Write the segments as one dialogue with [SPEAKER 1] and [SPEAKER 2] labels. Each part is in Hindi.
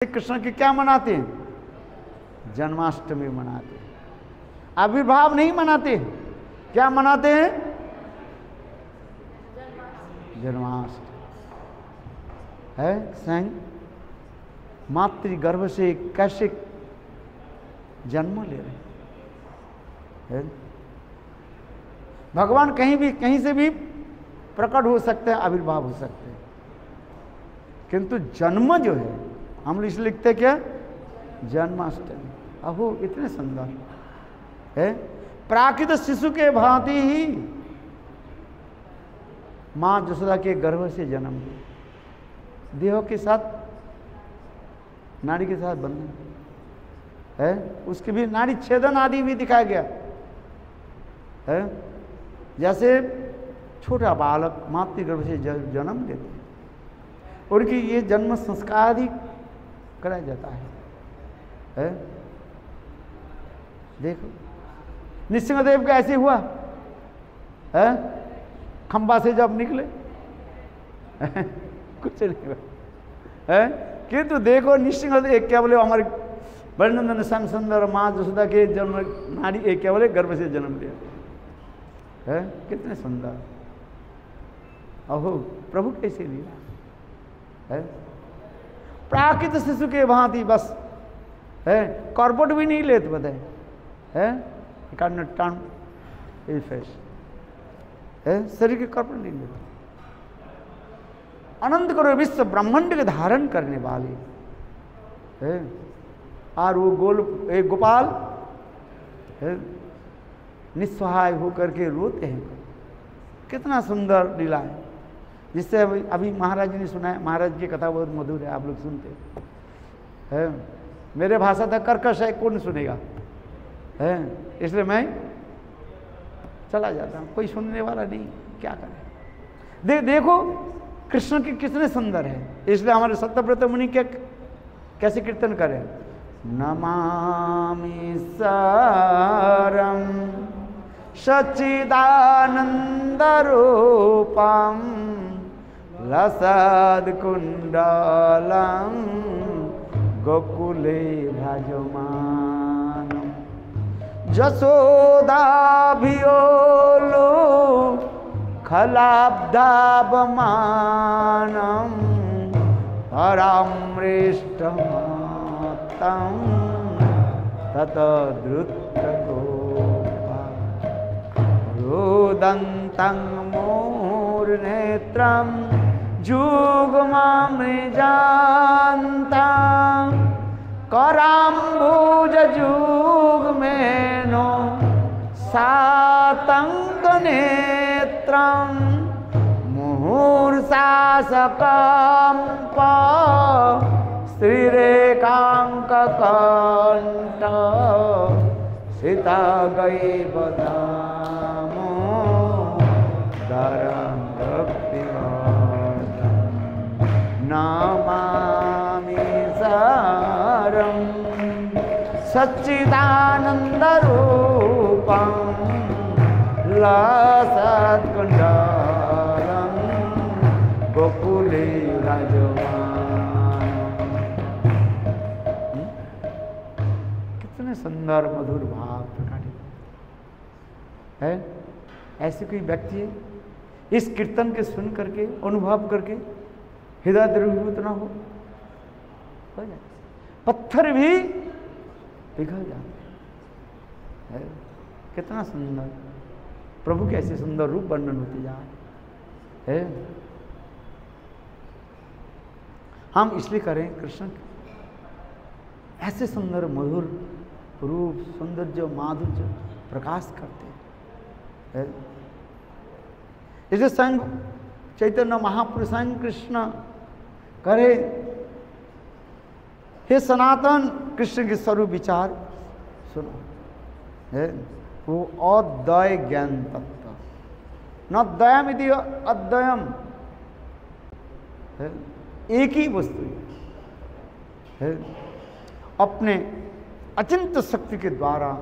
[SPEAKER 1] कृष्ण की क्या मनाते हैं? जन्माष्टमी मनाते हैं। आविर्भाव नहीं मनाते, क्या मनाते हैं? जन्माष्टमी है। स्वयं मातृ गर्भ से कैसे जन्म ले रहे हैं। भगवान कहीं भी कहीं से भी प्रकट हो सकते हैं, आविर्भाव हो सकते हैं, किंतु जन्म जो है हम इसलिए लिखते क्या? जन्माष्टमी। अहो इतने सुंदर है। प्राकृत शिशु के भांति ही मां जसोदा के गर्भ से जन्म लिया, देह के साथ नाड़ी के साथ बंधन है, उसके भी नाड़ी छेदन आदि भी दिखाया गया है। जैसे छोटा बालक मातृ गर्भ से जन्म लेते हैं, उनकी ये जन्म संस्कार आदि कराया जाता है। देखो नृसिंहदेव का ऐसे हुआ है, खंबा से जब निकले कुछ नहीं हुआ है, किंतु देखो नृसिंहदेव क्या बोले, हमारे वर्णनंदन श्याम सुंदर माँ जसोदा के जन्म नारी एक क्या बोले गर्भ से जन्म लिया है। कितने सुंदर। अहो प्रभु कैसे लिया है। प्राकृत शिशु के भांति बस है, कॉर्पोरेट भी नहीं लेते बताए है, टर्न फेस है, शरीर के कॉर्पोरेट नहीं लेते। अनंत करो विश्व ब्रह्मांड के धारण करने वाले है, और वो एक गोपाल है, निस्सहाय होकर के रोते हैं। कितना सुंदर लीला है, जिससे अभी महाराज जी ने सुना है। महाराज की कथा बहुत मधुर है, आप लोग सुनते हैं। मेरे भाषा तक कर्कश है, कौन सुनेगा है, इसलिए मैं चला जाता हूँ, कोई सुनने वाला नहीं, क्या करें। देखो कृष्ण की कितने सुंदर है, इसलिए हमारे सत्यव्रत मुनि के कैसे कीर्तन करें। नमामि सारम सच्चिदानंद रूपम लसद्कुंडलं गोकुले भजमानं जसोदाभियोलो खलाब्धावमानं परामृष्टमातं तत द्रुतगोपा रोदन्तं मूर्नेत्रं जुग्ममृजान्तं कराम्बुजजुग्मेनो सातङ्कनेत्रं मुहूर्षासकम्प श्रीरेकाङ्ककण्ठ सीतागैवदामो दरं भक्तिवर्धनं नमामि सारं सच्चिदानन्दरूपं लसत्कुण्डलं गोकुले विराजमानं। कितने सुंदर मधुर भाव प्रकटित है। ऐसे कोई व्यक्ति है इस कीर्तन के सुन करके अनुभव करके हृदय द्रवीभूत ना हो जाए, पत्थर भी पिघल जाते हैं। कितना सुंदर प्रभु के ऐसे सुंदर रूप वर्णन होते जा रहे है। हम इसलिए करें कृष्ण ऐसे सुंदर मधुर रूप सौंदर्य माधुर्य प्रकाश करते हैं। इसे संग चैतन्य महापुरुष संग कृष्ण करे, हे सनातन कृष्ण के स्वरूप विचार सुनो है। वो अद्वय ज्ञान तत्व न द्वयम यदि अद्वयम है, एक ही वस्तु है, अपने अचिंत शक्ति के द्वारा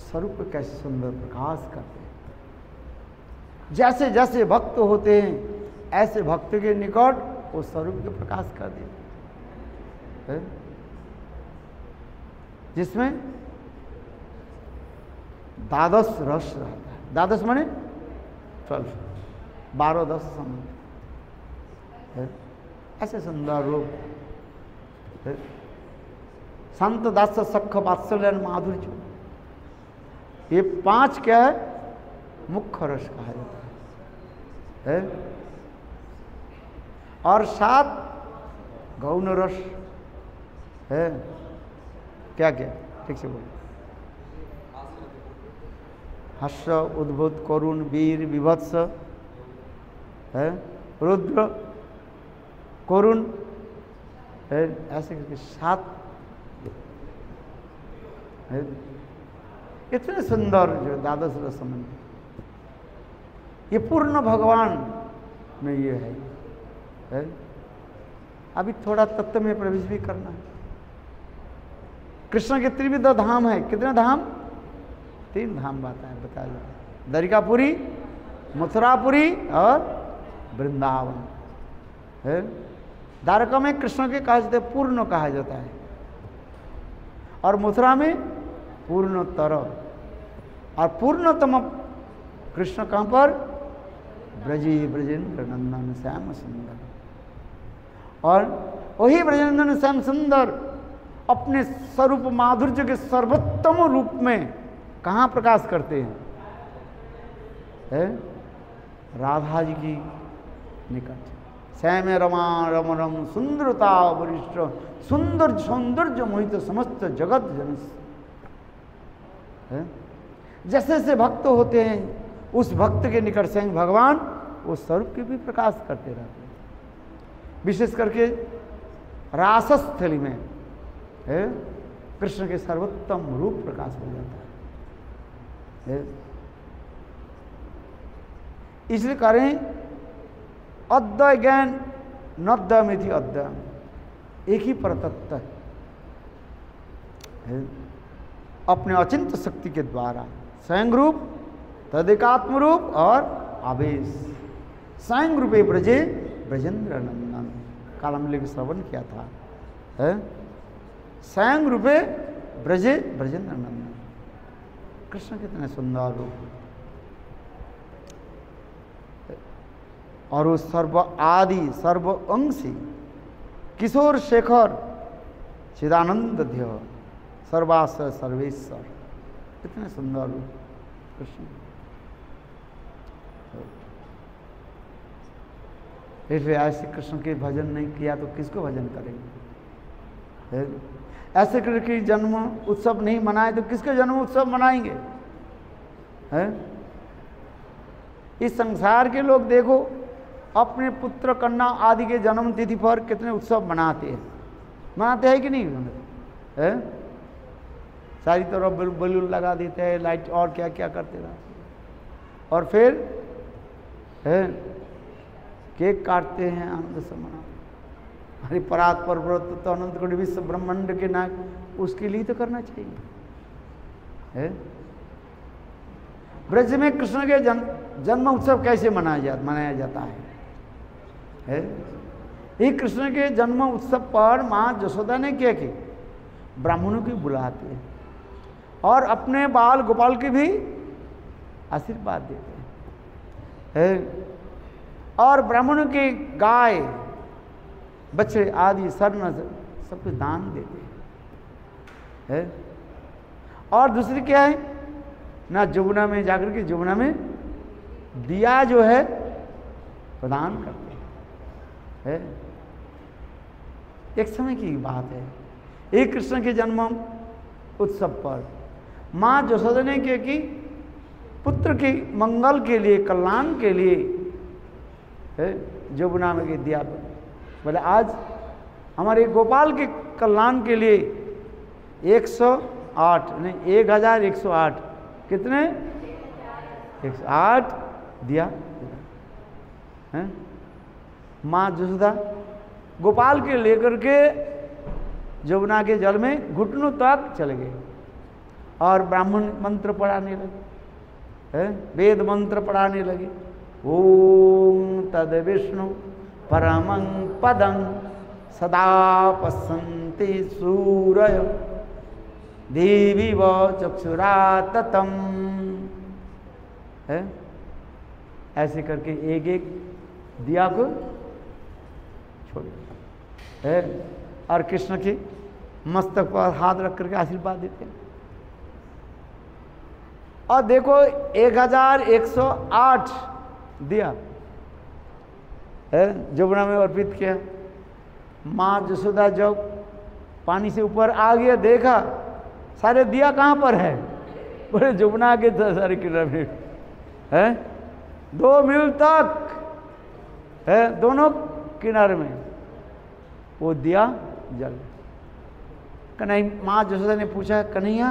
[SPEAKER 1] स्वरूप कैसे सुंदर प्रकाश करते हैं। जैसे जैसे भक्त होते हैं ऐसे भक्त के निकट वो स्वरूप के प्रकाश कर देते है? जिसमें द्वादश रस रहता है। द्वादश माने 12, 12-10 संबंध है। ऐसे सुंदर रूप है। संत दास सख वात्सल्य माधुर्य, ये 5 क्या है? मुख्य रस कहा जाता है। और 7 गौण रस है। क्या क्या? ठीक से बोलो। हर्ष, उद्भुत, करुण, वीर, विभत्स है, रुद्र, करुण है, ऐसे करके 7 है। इतने सुंदर जो द्वादश रस संबंध, ये पूर्ण भगवान में ये है। अभी थोड़ा तत्व में प्रवेश भी करना है। कृष्ण के त्रिविध धाम है। कितने धाम? 3 धाम बताया जाता। द्वारिकापुरी, मथुरापुरी और वृंदावन है। द्वारका में कृष्ण के कहा जाता है, पूर्ण कहा जाता है। और मथुरा में पूर्णतर। और पूर्णतम कृष्ण कहाँ पर? ब्रजी ब्रजेंद्र नंदन श्याम सुंदर। और वही ब्रजेंद्र श्याम सुंदर अपने स्वरूप माधुर्य के सर्वोत्तम रूप में कहाँ प्रकाश करते हैं? राधा जी की निकट। श्याम रमा रमरम सुंदरता वरिष्ठ सुंदर सौंदर्य मोहित समस्त जगत जन। जैसे जैसे भक्त होते हैं उस भक्त के निकट से भगवान उस स्वरूप के भी प्रकाश करते रहते हैं। विशेष करके रासस्थली में कृष्ण के सर्वोत्तम रूप प्रकाश हो जाता है। इसलिए करें अद्वय ज्ञान नद्य में थी। अद्वय एक ही परतत्व है। अपने अचिंत शक्ति के द्वारा स्वयं रूप, तदेकात्म रूप और आवेश। स्वयं रूपे ब्रजे ब्रजेंद्र नंदन, काल में लेकर श्रवण किया था। स्वयं रूपे ब्रजे ब्रजेंद्र नंदन। कृष्ण कितने सुंदर रूप। और वो सर्व आदि सर्व अंशी किशोर शेखर चिदानंद ध्य सर्वाश्रय सर्वेश्वर। कितने सुंदर रूप कृष्ण। इसलिए ऐसे कृष्ण के भजन नहीं किया तो किसको भजन करेंगे? ऐसे कृष्ण की जन्म उत्सव नहीं मनाए तो किसके जन्म उत्सव मनाएंगे? इस संसार के लोग देखो अपने पुत्र कन्या आदि के जन्म तिथि पर कितने उत्सव मनाते हैं कि नहीं? सारी तरफ बलून लगा देते हैं, लाइट और क्या क्या करते रहते। और फिर केक काटते हैं, आनंद से मना। हरि परात पर व्रत तो अनंत कोटि विश्व ब्रह्मांड के नायक, उसके लिए तो करना चाहिए। ब्रज में कृष्ण के जन्म उत्सव कैसे मनाया जाता है? ये कृष्ण के जन्म उत्सव पर माँ यशोदा ने क्या की? ब्राह्मणों की बुलाते हैं और अपने बाल गोपाल के भी आशीर्वाद देते हैं। और ब्राह्मणों के गाय बछड़े आदि स्वर्ण सब कुछ दान देते हैं। और दूसरी क्या है ना, जमुना में जाकर के जमुना में दिया जो है प्रदान करते हैं। एक समय की बात है, एक कृष्ण के जन्म उत्सव पर माँ यशोदा ने क्या की? पुत्र के मंगल के लिए, कल्याण के लिए जमुना में दिया। बोले आज हमारे गोपाल के कल्याण के लिए 108 नहीं 1108 कितने 108 दिया। माँ यशोदा गोपाल के लेकर के जमुना के जल में घुटनों तक चले गए और ब्राह्मण मंत्र पढ़ाने लगे, वेद मंत्र पढ़ाने लगे। ओम तद विष्णु परमं पदं सदा पश्यन्ति सूरय देवी व चक्षुराततम। है ऐसे करके एक एक दिया को छोड़ है और कृष्ण के मस्तक पर हाथ रख करके आशीर्वाद देते हैं। और देखो 1108 दिया है जमुना में अर्पित किया। माँ जसोदा जब पानी से ऊपर आ गया, देखा सारे दिया कहाँ पर है, बोले जमुना के सारे किनारे है 2 मील तक है, दोनों किनारे में वो दिया जल। कन्हैया माँ जसोदा ने पूछा, कन्हैया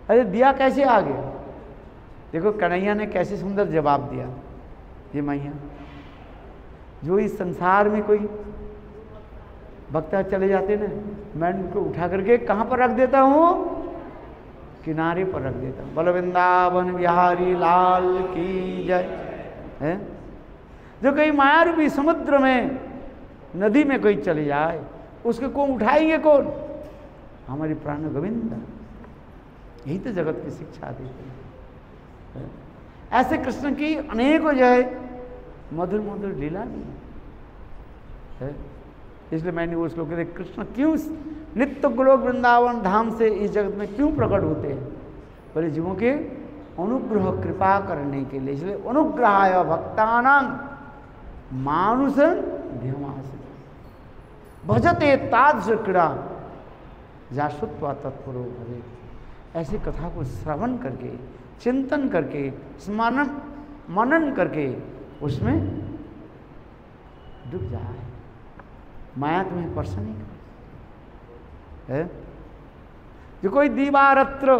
[SPEAKER 1] अरे दिया कैसे आ गया? देखो कन्हैया ने कैसे सुंदर जवाब दिया, ये मैया जो इस संसार में कोई भक्ता चले जाते ना, मैं उनको उठा करके कहाँ पर रख देता हूँ, किनारे पर रख देता हूँ। बोलो वृंदावन बिहारी लाल की जय। है जो कहीं माया रूपी समुद्र में नदी में कोई चले जाए, उसको कौन उठाएंगे, कौन? हमारी प्राण गोविंद। यही तो जगत की शिक्षा देते हैं। ऐसे कृष्ण की अनेकों जो है मधुर मधुर लीला भी है। इसलिए मैंने वो श्लोक कहते कृष्ण क्यों नित्य गोलोक वृंदावन धाम से इस जगत में क्यों प्रकट होते हैं? बोले जीवों के अनुग्रह कृपा करने के लिए। इसलिए अनुग्रहाय भक्तानां मानुषं ध्यमास भजते तादृश क्रीड़ा जाशुत्वा तत्परो भवे। ऐसी कथा को श्रवण करके, चिंतन करके, स्मरण मनन करके उसमें डूब जाए, माया तुम्हें स्पर्श नहीं है। जो कोई दीवारत्र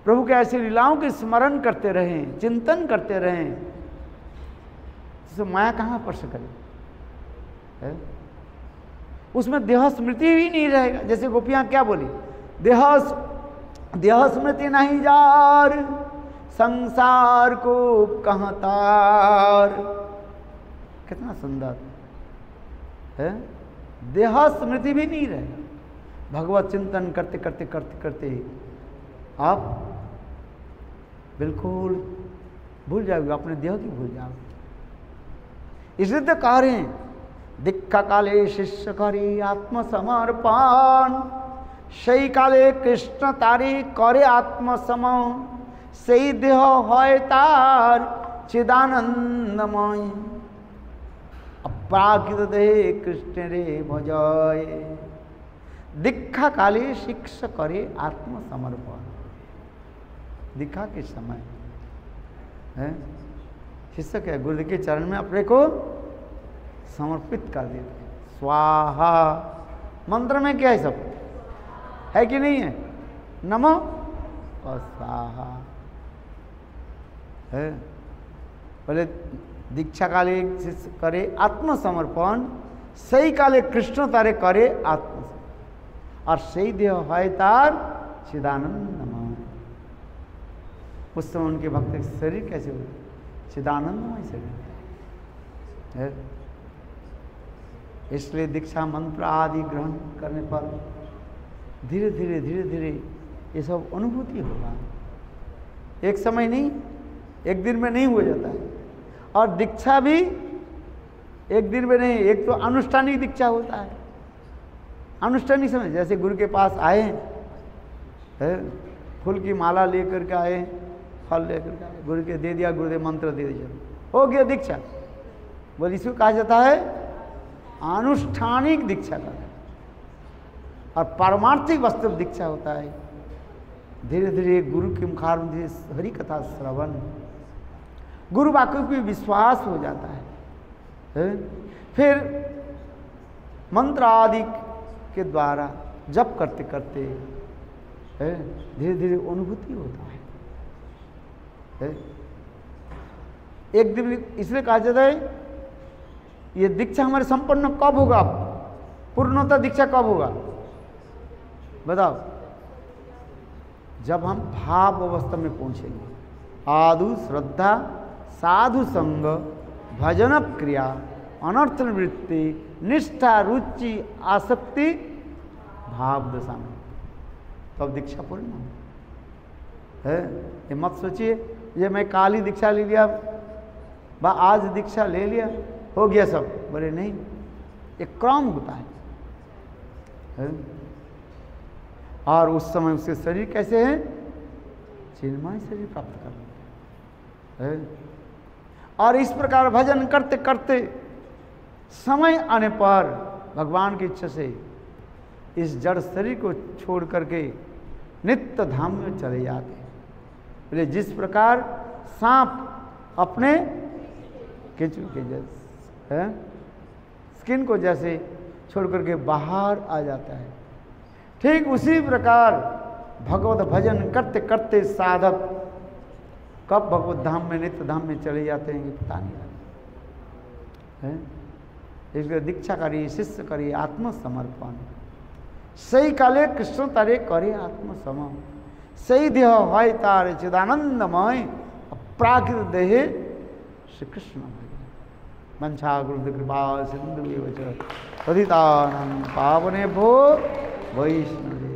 [SPEAKER 1] प्रभु के ऐसी लीलाओं के स्मरण करते रहें, चिंतन करते रहें, तो माया कहाँ स्पर्श करे है? उसमें देह स्मृति ही नहीं रहेगा। जैसे गोपियां क्या बोली, देह स्मृति नहीं जार, संसार को कहाँ तार। कितना सुंदर है। देह स्मृति भी नहीं रहेगा। भगवत चिंतन करते करते करते करते आप बिल्कुल भूल जाओगे, अपने देह की भूल जाओगे। इसलिए तो कह रहे हैं दीक्षा काले शिष्य करी आत्मसमर्पण, সেই কালে কৃষ্ণ তারি করে আত্মসমর্পণ, সেই দেহ হয় তার চিদানন্দময়, অপ্রাকৃত দেহে কৃষ্ণেরে ভজয়। दीक्षा काले शिष्य करे आत्मसमर्पण। दीक्षा के समय है शिष्य क्या गुरु के चरण में अपने को समर्पित कर देते हैं। स्वाहा मंत्र में क्या है, सब है कि नहीं है? नमो और स्वाहा है। बोले दीक्षा काले शिष्य करे आत्मसमर्पण, सही काले कृष्ण तारे करे आत्मसमर्पण, और सही देह है तार चिदानंदमय। उस समय उनके भक्त के शरीर कैसे हो? चिदानंदमय शरीर है। इसलिए दीक्षा मंत्र आदि ग्रहण करने पर धीरे धीरे धीरे धीरे ये सब अनुभूति होगा। एक समय नहीं, एक दिन में नहीं हो जाता है। और दीक्षा भी एक दिन में नहीं, एक तो अनुष्ठानिक दीक्षा होता है। अनुष्ठानिक समय जैसे गुरु के पास आए है, फूल की माला लेकर के आए, फल लेकर के आए, गुरु के दे दिया, गुरुदेव मंत्र दे दिया, हो गया दीक्षा। बोल इसको कहा जाता है अनुष्ठानिक दीक्षा का। और पारमार्थिक वास्तव दीक्षा होता है धीरे धीरे गुरु के मुखारबिंद से हरि कथा श्रवण, गुरु वाक्यों पे विश्वास हो जाता है। फिर मंत्र आदि के द्वारा जप करते करते धीरे धीरे अनुभूति होता है। एक दिन इसलिए कहा जाता है ये दीक्षा हमारे संपन्न कब होगा, पूर्णतः दीक्षा कब होगा बताओ? जब हम भाव अवस्था में पहुंचेंगे। आदु श्रद्धा साधु संग भजन क्रिया अनर्थ निवृत्ति निष्ठा रुचि आसक्ति भाव दशा में, तो अब दीक्षा पूर्ण है। ये मत सोचिए ये मैं काल ही दीक्षा ले लिया बा आज दीक्षा ले लिया हो गया सब, बोले नहीं, एक क्रम होता है। और उस समय उसके शरीर कैसे है, चिन्मय शरीर प्राप्त कर है। और इस प्रकार भजन करते करते समय आने पर भगवान की इच्छा से इस जड़ शरीर को छोड़ करके नित्य धाम में चले जाते हैं। बोले जिस प्रकार सांप अपने केंचुए के जैसे है स्किन को जैसे छोड़ करके बाहर आ जाता है, ठीक उसी प्रकार भगवत भजन करते करते साधक कब भगवत धाम में नित्य धाम में चले जाते हैं पता नहीं है। इसलिए दीक्षा करिए, शिष्य करिए, आत्मसमर्पण। सही काले कृष्ण तारे करे आत्मसम, सही देह है तारे चिदानंदमय, प्राकृत देहे श्री कृष्ण मंछा गुरु कृपा सिंधु पतितानं पावनेभ्यो वैष्णवे